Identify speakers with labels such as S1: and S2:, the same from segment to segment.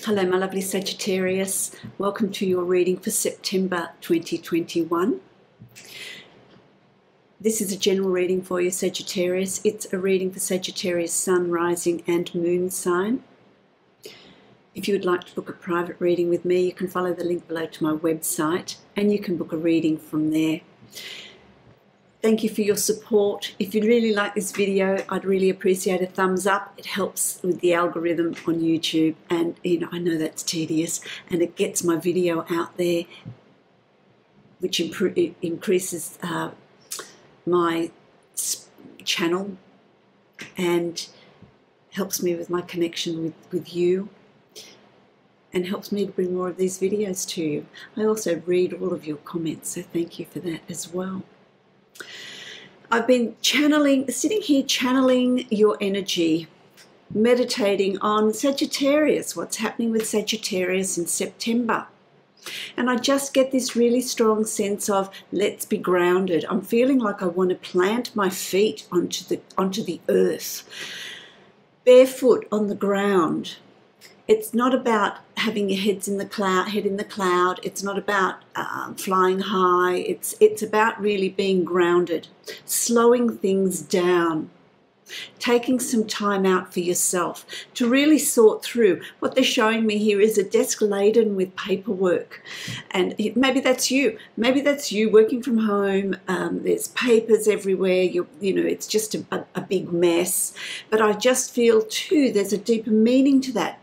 S1: Hello my lovely Sagittarius, welcome to your reading for September 2021. This is a general reading for you Sagittarius. It's a reading for Sagittarius Sun, Rising and Moon sign. If you would like to book a private reading with me, you can follow the link below to my website and you can book a reading from there. Thank you for your support. If you really like this video, I'd really appreciate a thumbs up. It helps with the algorithm on YouTube, and I know that's tedious, and it gets my video out there, which increases my channel and helps me with my connection with you, and helps me to bring more of these videos to you. I also read all of your comments, so thank you for that as well. I've been sitting here channeling your energy, meditating on Sagittarius, what's happening with Sagittarius in September. And I just get this really strong sense of, let's be grounded. I'm feeling like I want to plant my feet onto the earth, barefoot on the ground. It's not about having your head in the cloud. It's not about flying high. It's about really being grounded, slowing things down, taking some time out for yourself to really sort through. What they're showing me here is a desk laden with paperwork, and maybe that's you. Maybe that's you working from home. There's papers everywhere. It's just a big mess. But I just feel too there's a deeper meaning to that.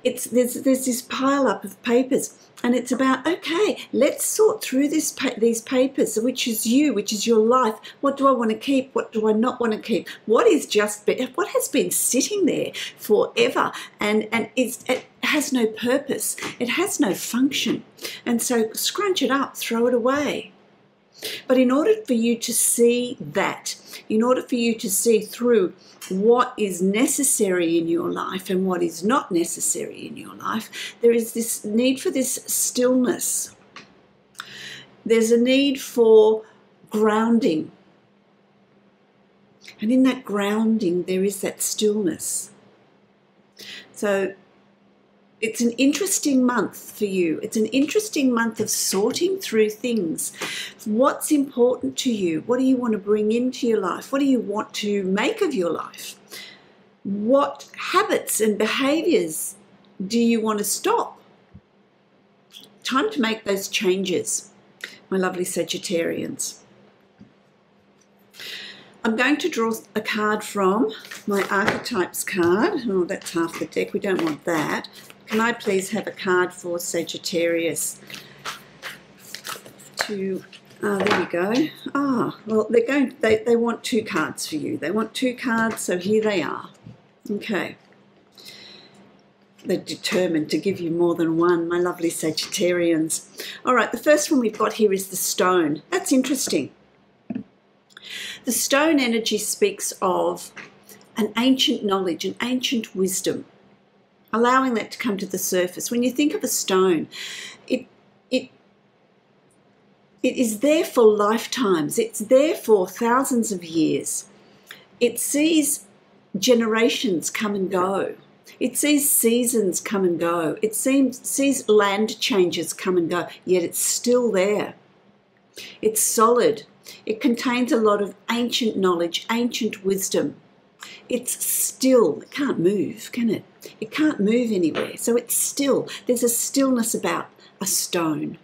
S1: There's this pile up of papers, and it's about, okay, let's sort through these papers, which is you, which is your life. What do I want to keep? What do I not want to keep? What has been sitting there forever, and it has no purpose. It has no function, and so scrunch it up, throw it away. But in order for you to see that, in order for you to see through what is necessary in your life and what is not necessary in your life, there is this need for this stillness. There's a need for grounding. And in that grounding, there is that stillness. So it's an interesting month for you. It's an interesting month of sorting through things. What's important to you? What do you want to bring into your life? What do you want to make of your life? What habits and behaviors do you want to stop? Time to make those changes, my lovely Sagittarians. I'm going to draw a card from my Archetypes card. Oh, that's half the deck. We don't want that. Can I please have a card for Sagittarius? There we go. Well, they want two cards for you. They want two cards, so here they are. Okay. They're determined to give you more than one, my lovely Sagittarians. All right, the first one we've got here is the stone. That's interesting. The stone energy speaks of an ancient knowledge, an ancient wisdom, allowing that to come to the surface. When you think of a stone, it is there for lifetimes. It's there for thousands of years. It sees generations come and go. It sees seasons come and go. It sees land changes come and go, yet it's still there. It's solid. It contains a lot of ancient knowledge, ancient wisdom. It's still. It can't move, can it? It can't move anywhere, so it's still. There's a stillness about a stone.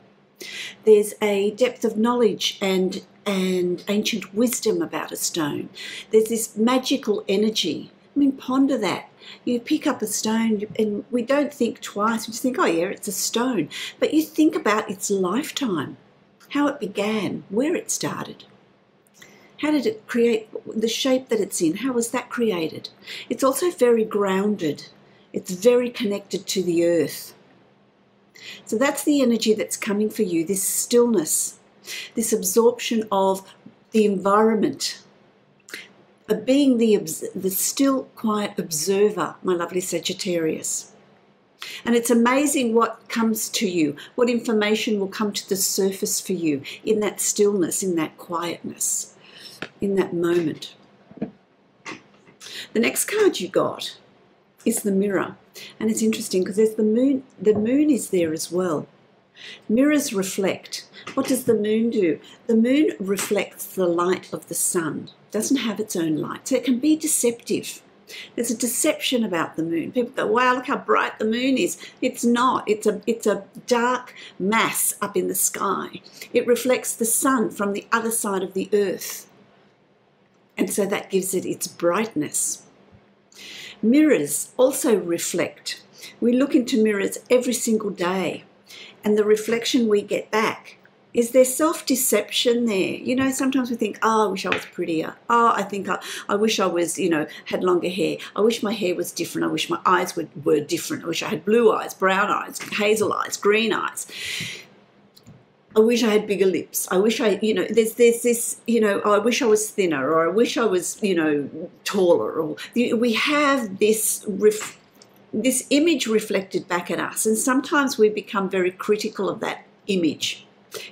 S1: There's a depth of knowledge and ancient wisdom about a stone. There's this magical energy. I mean, ponder that. You pick up a stone and we don't think twice. We just think, oh yeah, it's a stone. But you think about its lifetime, how it began, where it started. How did it create the shape that it's in? How was that created? It's also very grounded. It's very connected to the earth. So that's the energy that's coming for you, this stillness, this absorption of the environment, of being the still, quiet observer, my lovely Sagittarius. And it's amazing what comes to you, what information will come to the surface for you in that stillness, in that quietness, in that moment. The next card you got is the Mirror. And it's interesting because there's the moon. The moon is there as well. Mirrors reflect. What does the moon do? The moon reflects the light of the sun. It doesn't have its own light, so it can be deceptive. There's a deception about the moon. People go, wow, look how bright the moon is. It's not. It's a dark mass up in the sky. It reflects the sun from the other side of the earth. And so that gives it its brightness. Mirrors also reflect. We look into mirrors every single day, and the reflection we get back is there self-deception there. You know, sometimes we think, oh, I wish I was prettier. Oh, I wish I was, you know, had longer hair. I wish my hair was different. I wish my eyes were different. I wish I had blue eyes, brown eyes, hazel eyes, green eyes. I wish I had bigger lips. I wish I, you know, there's this, you know, oh, I wish I was thinner, or I wish I was, you know, taller. Or we have this image reflected back at us, and sometimes we become very critical of that image.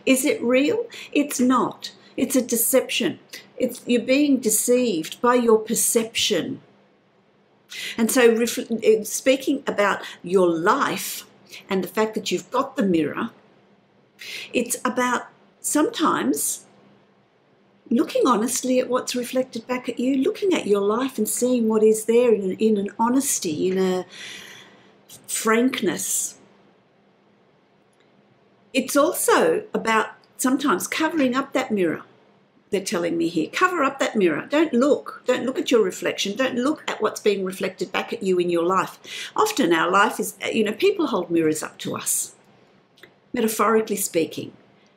S1: Is it real? It's not. It's a deception. You're being deceived by your perception. And so speaking about your life and the fact that you've got the mirror, it's about sometimes looking honestly at what's reflected back at you, looking at your life and seeing what is there in an honesty, in a frankness. It's also about sometimes covering up that mirror. They're telling me here, cover up that mirror. Don't look at your reflection. Don't look at what's being reflected back at you in your life. Often our life is, you know, people hold mirrors up to us. Metaphorically speaking,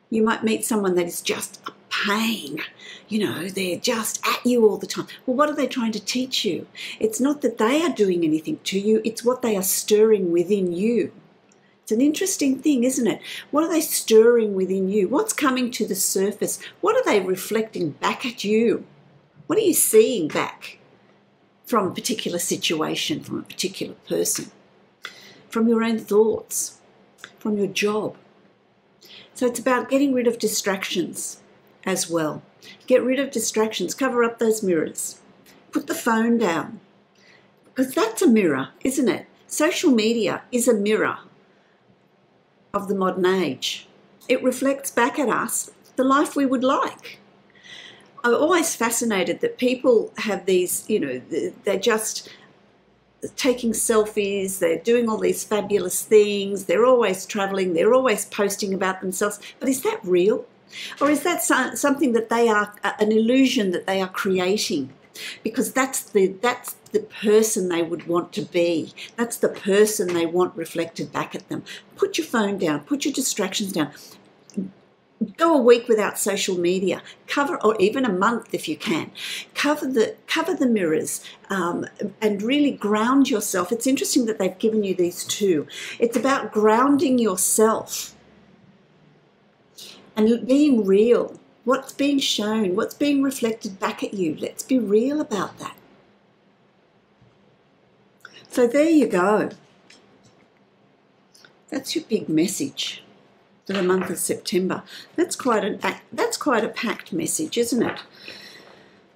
S1: you might meet someone that is just a pain. You know, they're just at you all the time. Well, what are they trying to teach you? It's not that they are doing anything to you. It's what they are stirring within you. It's an interesting thing, isn't it? What are they stirring within you? What's coming to the surface? What are they reflecting back at you? What are you seeing back from a particular situation, from a particular person, from your own thoughts, from your job? So it's about getting rid of distractions as well. Get rid of distractions. Cover up those mirrors. Put the phone down. Because that's a mirror, isn't it? Social media is a mirror of the modern age. It reflects back at us the life we would like. I'm always fascinated that people have these, you know, they're just taking selfies, they're doing all these fabulous things, they're always traveling, they're always posting about themselves. But is that real? Or is that something that they are, an illusion that they are creating? Because that's the person they would want to be. That's the person they want reflected back at them. Put your phone down, put your distractions down. Go a week without social media, or even a month if you can. Cover the mirrors and really ground yourself. It's interesting that they've given you these two. It's about grounding yourself and being real. What's being shown, what's being reflected back at you. Let's be real about that. So there you go. That's your big message for the month of September. That's quite a packed message, isn't it?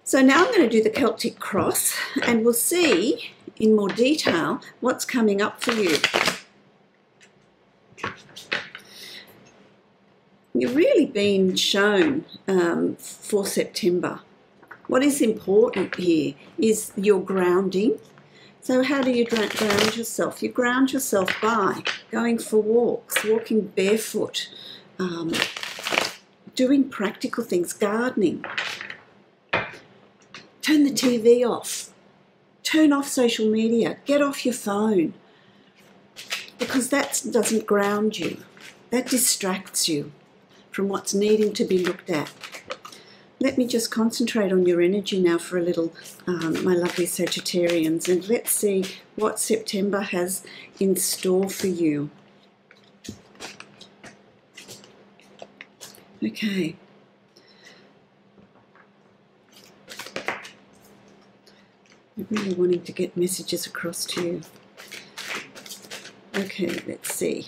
S1: So now I'm going to do the Celtic cross, and we'll see in more detail what's coming up for you. You're really being shown for September. What is important here is your grounding. So how do you ground yourself? You ground yourself by going for walks, walking barefoot, doing practical things, gardening. Turn the TV off. Turn off social media. Get off your phone. Because that doesn't ground you. That distracts you from what's needing to be looked at. Let me just concentrate on your energy now for a little, my lovely Sagittarians, and let's see what September has in store for you. Okay. I'm really wanting to get messages across to you. Okay, let's see.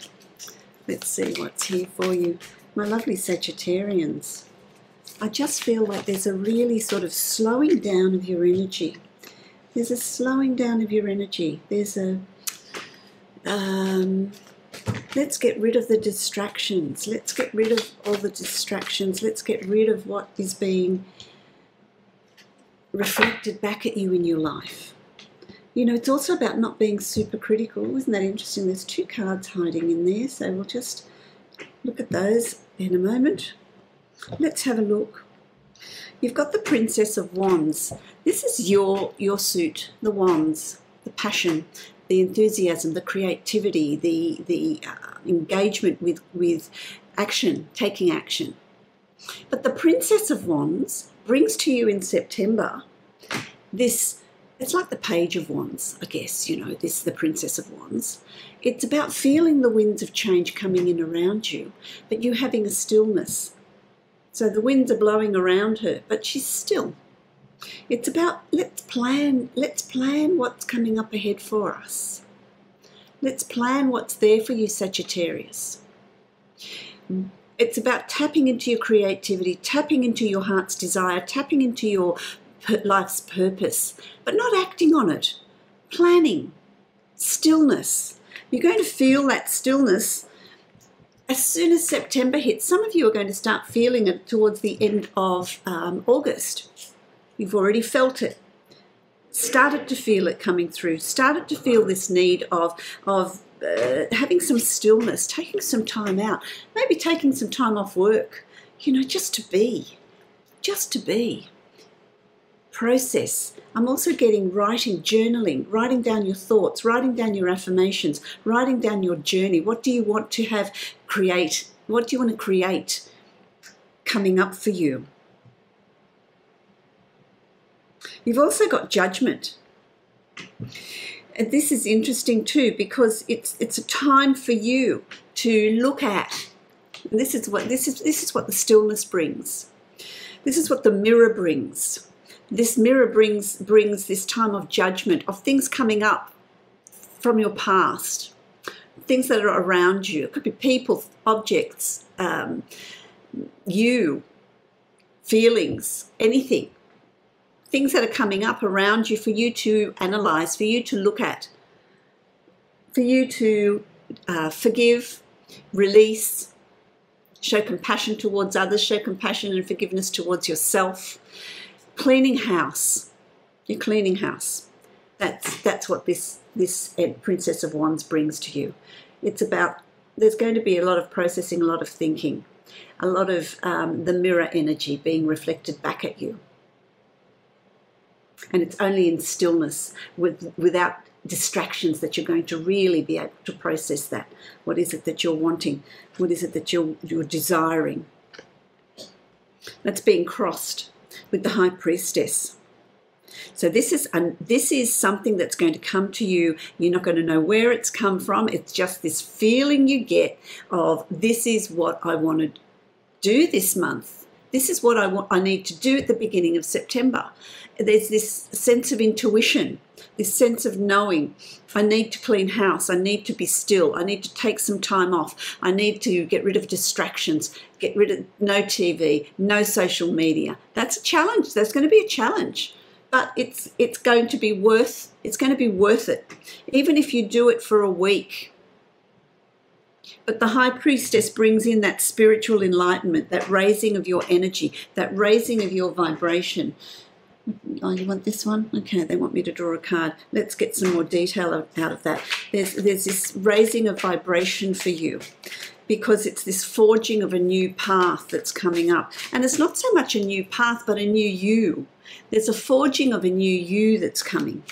S1: Let's see what's here for you. My lovely Sagittarians, I just feel like there's a really sort of slowing down of your energy. There's a slowing down of your energy. There's a Let's get rid of the distractions. Let's get rid of all the distractions. Let's get rid of what is being reflected back at you in your life. You know, it's also about not being super critical. Isn't that interesting? There's 2 cards hiding in there, so we'll just look at those in a moment. Let's have a look. You've got the Princess of Wands. This is your suit, the wands, the passion, the enthusiasm, the creativity, the engagement with action, taking action. But the Princess of Wands brings to you in September this, it's like the Page of Wands, I guess, you know, this is the Princess of Wands. It's about feeling the winds of change coming in around you, but you having a stillness. So the winds are blowing around her, but she's still. It's about let's plan what's coming up ahead for us. Let's plan what's there for you, Sagittarius. It's about tapping into your creativity, tapping into your heart's desire, tapping into your life's purpose, but not acting on it. Planning, stillness. You're going to feel that stillness as soon as September hits. Some of you are going to start feeling it towards the end of August. You've already felt it. Started to feel it coming through. Started to feel this need of having some stillness, taking some time out, maybe taking some time off work, you know, just to be. Process. I'm also getting writing, journaling, writing down your thoughts, writing down your affirmations, writing down your journey. What do you want to have create? What do you want to create coming up for you? You've also got Judgment. And this is interesting too, because it's a time for you to look at. And this is what the stillness brings. This is what the mirror brings. This mirror brings this time of judgment, of things coming up from your past, things that are around you. It could be people, objects, you, feelings, anything. Things that are coming up around you for you to analyze, for you to look at, for you to forgive, release, show compassion towards others, show compassion and forgiveness towards yourself. Cleaning house. You're cleaning house. That's what this Princess of Wands brings to you. It's about, there's going to be a lot of processing, a lot of thinking, a lot of the mirror energy being reflected back at you. And it's only in stillness, without distractions, that you're going to really be able to process that. What is it that you're wanting? What is it that you're desiring? That's being crossed with the High Priestess. So this is something that's going to come to you. You're not going to know where it's come from. It's just this feeling you get of, this is what I want to do this month. This is what I need to do at the beginning of September. There's this sense of intuition, this sense of knowing, I need to clean house, I need to be still, I need to take some time off, I need to get rid of distractions, get rid of no TV, no social media. That's a challenge. That's going to be a challenge. But it's going to be worth it, even if you do it for a week. But the High Priestess brings in that spiritual enlightenment, that raising of your energy, that raising of your vibration. Oh, you want this one? Okay, they want me to draw a card. Let's get some more detail out of that. There's this raising of vibration for you, because it's this forging of a new path that's coming up. And it's not so much a new path, but a new you. There's a forging of a new you that's coming.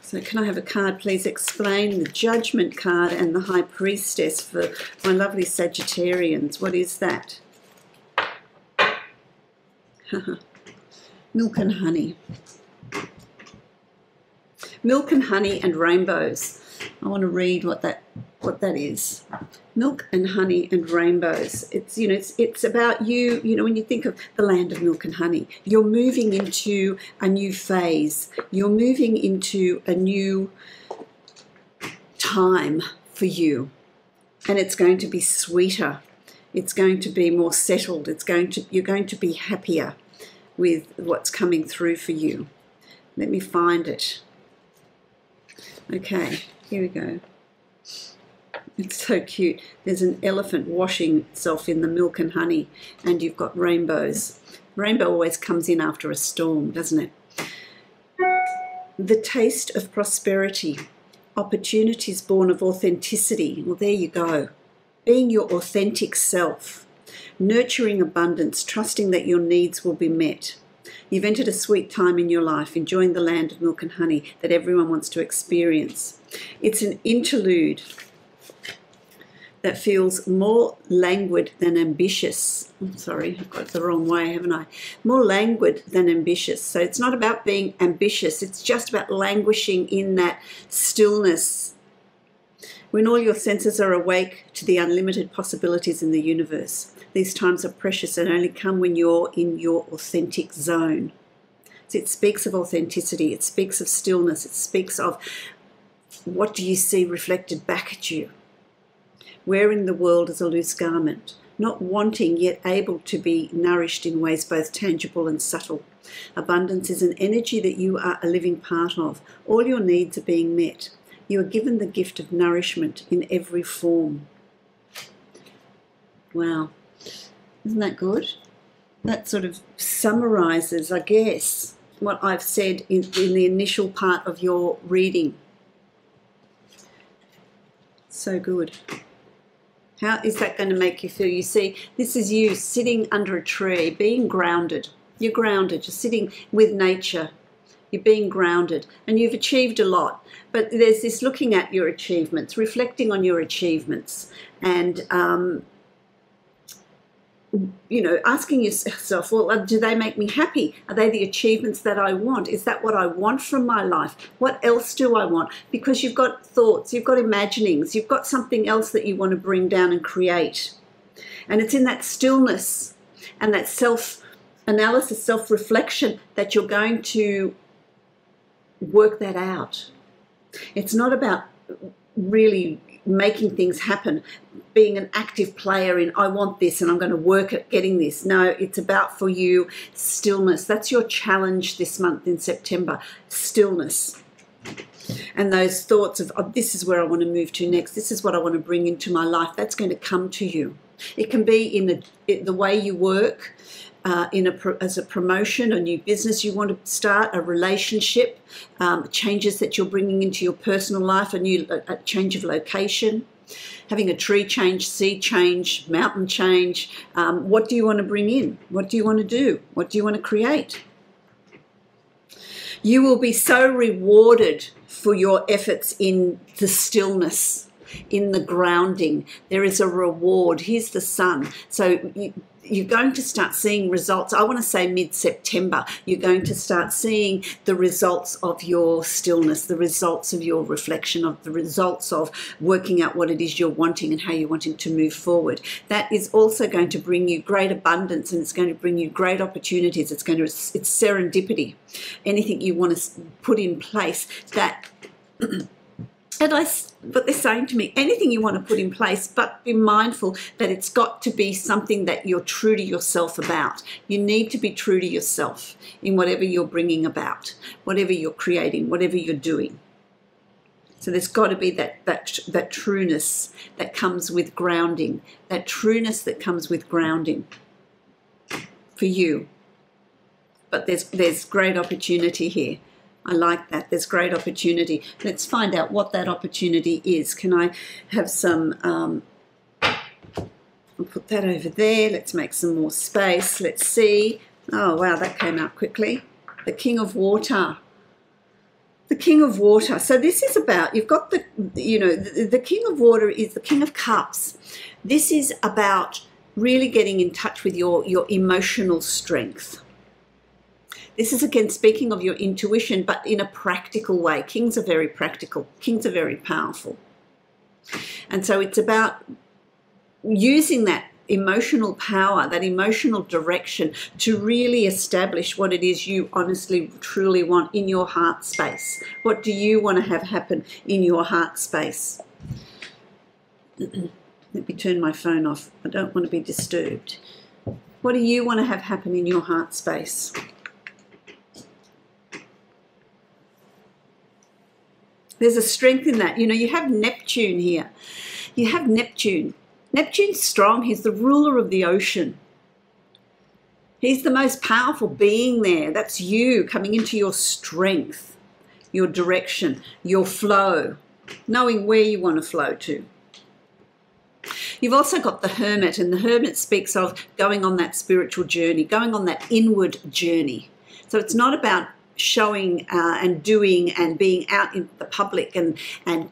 S1: So can I have a card, please? Explain the Judgment card and the High Priestess for my lovely Sagittarians. What is that? Milk and honey. Milk and honey and rainbows. I want to read what that is. Milk and honey and rainbows. It's, you know, it's about you. You know, when you think of the land of milk and honey, you're moving into a new phase. You're moving into a new time for you, and it's going to be sweeter. It's going to be more settled. You're going to be happier with what's coming through for you. Let me find it. Okay, here we go. It's so cute. There's an elephant washing itself in the milk and honey, and you've got rainbows. Rainbow always comes in after a storm, doesn't it? The taste of prosperity. Opportunities born of authenticity. Well, there you go. Being your authentic self. Nurturing abundance, trusting that your needs will be met. You've entered a sweet time in your life, enjoying the land of milk and honey that everyone wants to experience. It's an interlude that feels more languid than ambitious. I'm sorry, I've got it the wrong way, haven't I? More languid than ambitious. So it's not about being ambitious, it's just about languishing in that stillness. When all your senses are awake to the unlimited possibilities in the universe. These times are precious and only come when you're in your authentic zone. So it speaks of authenticity, it speaks of stillness, it speaks of what do you see reflected back at you. Wearing the world as a loose garment, not wanting yet able to be nourished in ways both tangible and subtle. Abundance is an energy that you are a living part of. All your needs are being met. You are given the gift of nourishment in every form. Wow. Isn't that good? That sort of summarizes, I guess, what I've said in the initial part of your reading. So good. How is that going to make you feel? You see, this is you sitting under a tree, being grounded. You're grounded. You're sitting with nature. You're being grounded. And you've achieved a lot. But there's this looking at your achievements, reflecting on your achievements, and you know, asking yourself, well, do they make me happy? Are they the achievements that I want? Is that what I want from my life? What else do I want? Because you've got thoughts, you've got imaginings, you've got something else that you want to bring down and create. And it's in that stillness and that self-analysis, self-reflection that you're going to work that out. It's not about really making things happen, being an active player in I want this and I'm going to work at getting this. No, it's about for you stillness. That's your challenge this month in September, stillness. And those thoughts of, oh, this is where I want to move to next, this is what I want to bring into my life, that's going to come to you. It can be in the way you work, as a promotion, a new business you want to start, a relationship, changes that you're bringing into your personal life, a change of location, having a tree change, seed change, mountain change. What do you want to bring in? What do you want to do? What do you want to create? You will be so rewarded for your efforts in the stillness, in the grounding. There is a reward. Here's the sun. So you're going to start seeing results. I want to say mid-September, you're going to start seeing the results of your stillness, the results of your reflection, of the results of working out what it is you're wanting and how you're wanting to move forward. That is also going to bring you great abundance, and it's going to bring you great opportunities. It's serendipity. Anything you want to put in place that... But they're saying to me, anything you want to put in place, but be mindful that it's got to be something that you're true to yourself about. You need to be true to yourself in whatever you're bringing about, whatever you're creating, whatever you're doing. So there's got to be that trueness that comes with grounding, that trueness that comes with grounding for you. But there's great opportunity here. I like that. There's great opportunity. Let's find out what that opportunity is. Can I have some, I'll put that over there. Let's make some more space. Let's see. Oh, wow, that came out quickly. The King of Water. The King of Water. So this is about, you've got the, the King of Water is the King of Cups. This is about really getting in touch with your emotional strength. This is, again, speaking of your intuition, but in a practical way. Kings are very practical. Kings are very powerful. And so it's about using that emotional power, that emotional direction to really establish what it is you honestly, truly want in your heart space. What do you want to have happen in your heart space? Let me turn my phone off. I don't want to be disturbed. What do you want to have happen in your heart space? There's a strength in that. You know, you have Neptune here. You have Neptune. Neptune's strong. He's the ruler of the ocean. He's the most powerful being there. That's you coming into your strength, your direction, your flow, knowing where you want to flow to. You've also got the Hermit, and the Hermit speaks of going on that spiritual journey, going on that inward journey. So it's not about showing and doing and being out in the public and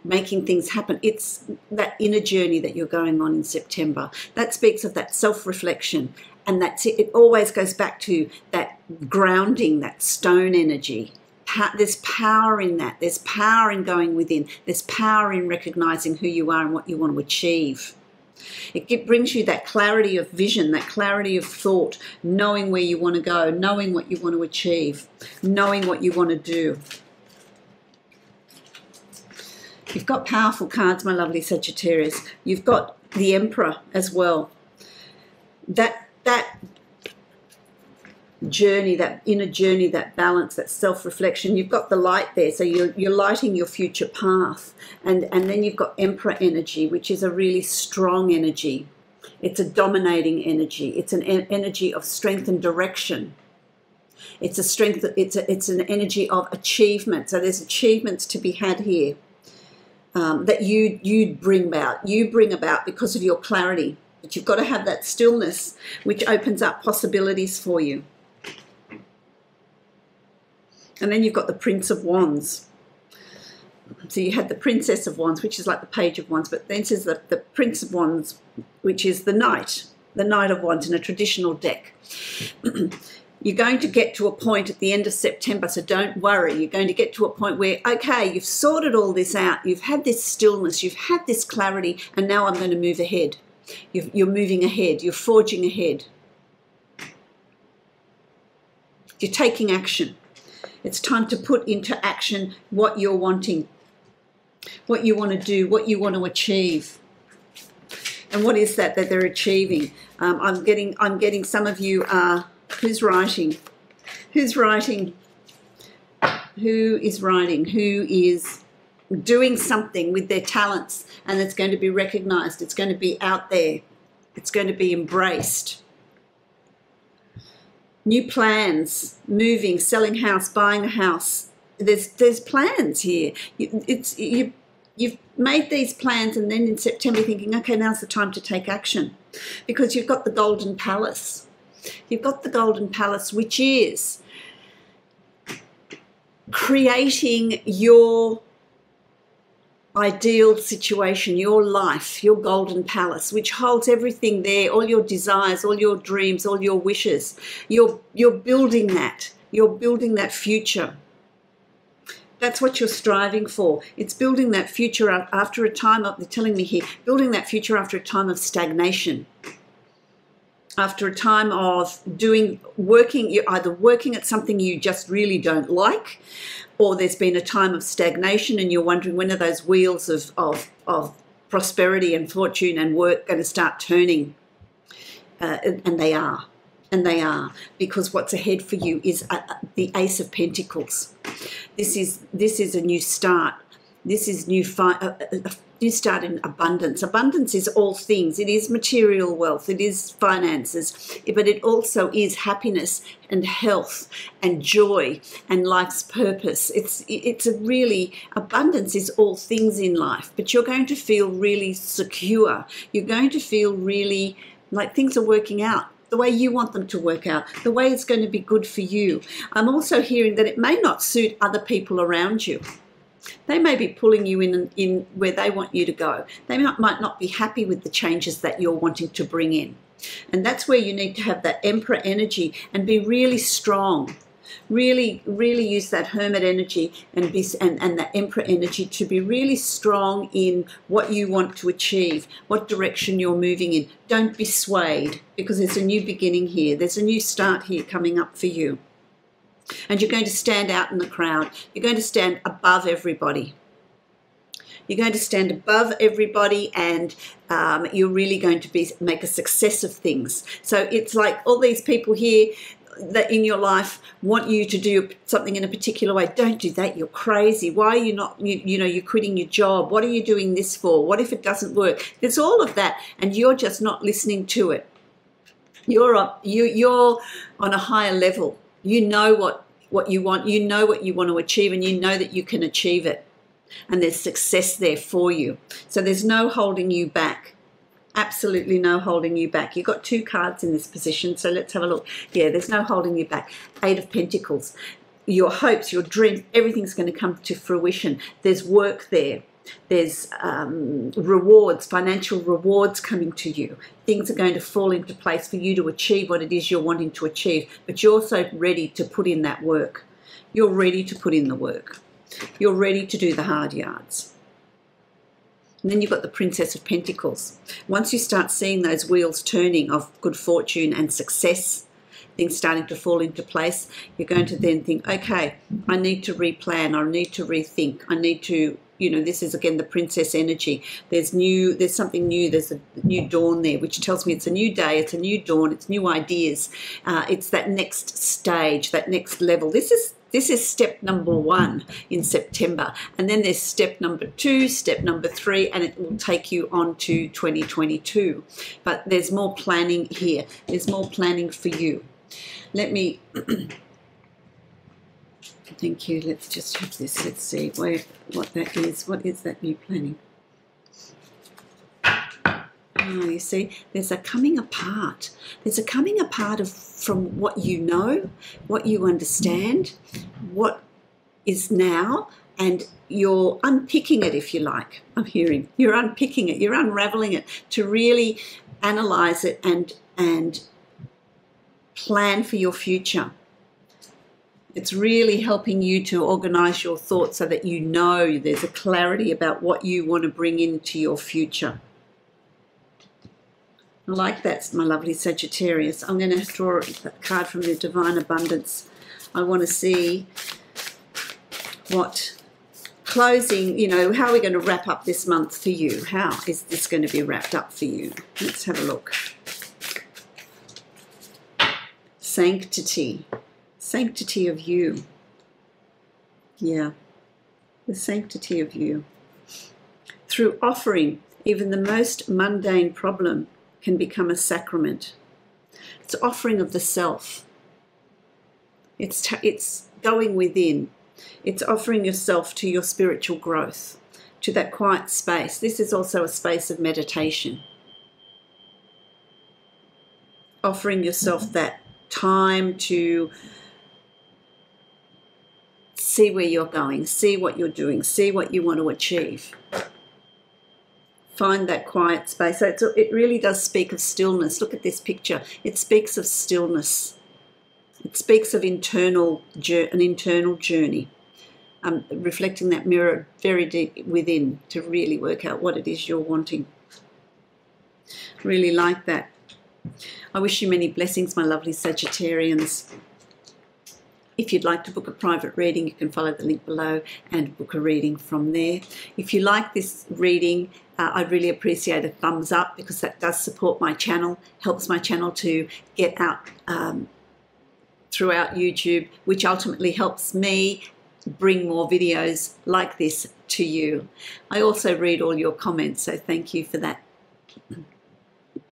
S1: making things happen. It's that inner journey that you're going on in September. That speaks of that self-reflection, and that's it. It always goes back to that grounding, that stone energy. There's power in that. There's power in going within. There's power in recognizing who you are and what you want to achieve. It brings you that clarity of vision, that clarity of thought, knowing where you want to go, knowing what you want to achieve, knowing what you want to do. You've got powerful cards, my lovely Sagittarius. You've got the Emperor as well. That journey, that inner journey, that balance, that self-reflection. You've got the light there, so you're lighting your future path. And then you've got Emperor energy, which is a really strong energy. It's a dominating energy. It's an energy of strength and direction. It's an energy of achievement. So there's achievements to be had here that you bring about because of your clarity. But you've got to have that stillness, which opens up possibilities for you. And then you've got the Prince of Wands. So you had the Princess of Wands, which is like the Page of Wands, but then there's the Prince of Wands, which is the Knight of Wands in a traditional deck. You're going to get to a point at the end of September, so don't worry. You're going to get to a point where, okay, you've sorted all this out. You've had this stillness. You've had this clarity, and now I'm going to move ahead. You're moving ahead. You're forging ahead. You're taking action. It's time to put into action what you're wanting, what you want to do, what you want to achieve. And what is that they're achieving? I'm getting some of you who's writing? Who's writing? Who is writing? Who is doing something with their talents, and it's going to be recognized. It's going to be out there. It's going to be embraced. New plans, moving, selling house, buying a house. There's plans here. You've made these plans, and then in September thinking, okay, now's the time to take action, because you've got the Golden Palace. You've got the Golden Palace, which is creating your ideal situation, your life, your Golden Palace, which holds everything there, all your desires, all your dreams, all your wishes. You're building that. You're building that future. That's what you're striving for. It's building that future after a time of, they're telling me here, building that future after a time of stagnation. After a time of working, you're either working at something you just really don't like, or there's been a time of stagnation and you're wondering when are those wheels of prosperity and fortune and work going to start turning. And they are. And they are, because what's ahead for you is the Ace of Pentacles. This is a new start. This is new start in abundance. Abundance is all things. It is material wealth. It is finances. But it also is happiness and health and joy and life's purpose. It's a really, abundance is all things in life. But you're going to feel really secure. You're going to feel really like things are working out the way you want them to work out, the way it's going to be good for you. I'm also hearing that it may not suit other people around you. They may be pulling you in where they want you to go. They might not be happy with the changes that you're wanting to bring in. And that's where you need to have that Emperor energy and be really strong. Really, really use that Hermit energy and that Emperor energy to be really strong in what you want to achieve, what direction you're moving in. Don't be swayed, because there's a new beginning here. There's a new start here coming up for you. And you're going to stand out in the crowd. You're going to stand above everybody. You're going to stand above everybody, and you're really going to make a success of things. So it's like all these people here, that in your life want you to do something in a particular way. Don't do that. You're crazy. Why are you not, you're quitting your job? What are you doing this for? What if it doesn't work? There's all of that, and you're just not listening to it. You're on a higher level. You know what you want. You know what you want to achieve, and you know that you can achieve it. And there's success there for you. So there's no holding you back. Absolutely no holding you back. You've got 2 cards in this position, so let's have a look. Yeah, there's no holding you back. 8 of Pentacles. Your hopes, your dreams, everything's going to come to fruition. There's work there. There's rewards, financial rewards coming to you. Things are going to fall into place for you to achieve what it is you're wanting to achieve. But you're also ready to put in that work. You're ready to put in the work. You're ready to do the hard yards. And then you've got the Princess of Pentacles. Once you start seeing those wheels turning of good fortune and success, things starting to fall into place, you're going to then think, okay, I need to replan, I need to rethink, I need to, this is again the princess energy. There's something new, there's a new dawn there, which tells me it's a new day, it's a new dawn, it's new ideas. It's that next stage, that next level. This is step number 1 in September. And then there's step number 2, step number 3, and it will take you on to 2022. But there's more planning here. There's more planning for you. Let me, thank you. Let's just have this. Let's see what that is. What is that new planning? Oh, you see, there's a coming apart. There's a coming apart from what you know, what you understand, what is now, and you're unpicking it, if you like. I'm hearing you're unpicking it, you're unraveling it to really analyze it and plan for your future. It's really helping you to organize your thoughts so that you know there's a clarity about what you want to bring into your future. I like that, my lovely Sagittarius. I'm going to draw a card from the Divine Abundance. I want to see what closing, how are we going to wrap up this month for you? How is this going to be wrapped up for you? Let's have a look. Sanctity. Sanctity of you. Yeah. The sanctity of you. Through offering, even the most mundane problem can become a sacrament. It's offering of the self. It's going within. It's offering yourself to your spiritual growth, to that quiet space. This is also a space of meditation. Offering yourself that time to see where you're going, see what you're doing, see what you want to achieve. Find that quiet space. So it really does speak of stillness. Look at this picture. It speaks of stillness. It speaks of an internal journey, reflecting that mirror very deep within to really work out what it is you're wanting. Really like that. I wish you many blessings, my lovely Sagittarians. If you'd like to book a private reading, you can follow the link below and book a reading from there. If you like this reading, I'd really appreciate a thumbs up, because that does support my channel, helps my channel to get out throughout YouTube, which ultimately helps me bring more videos like this to you. I also read all your comments, so thank you for that.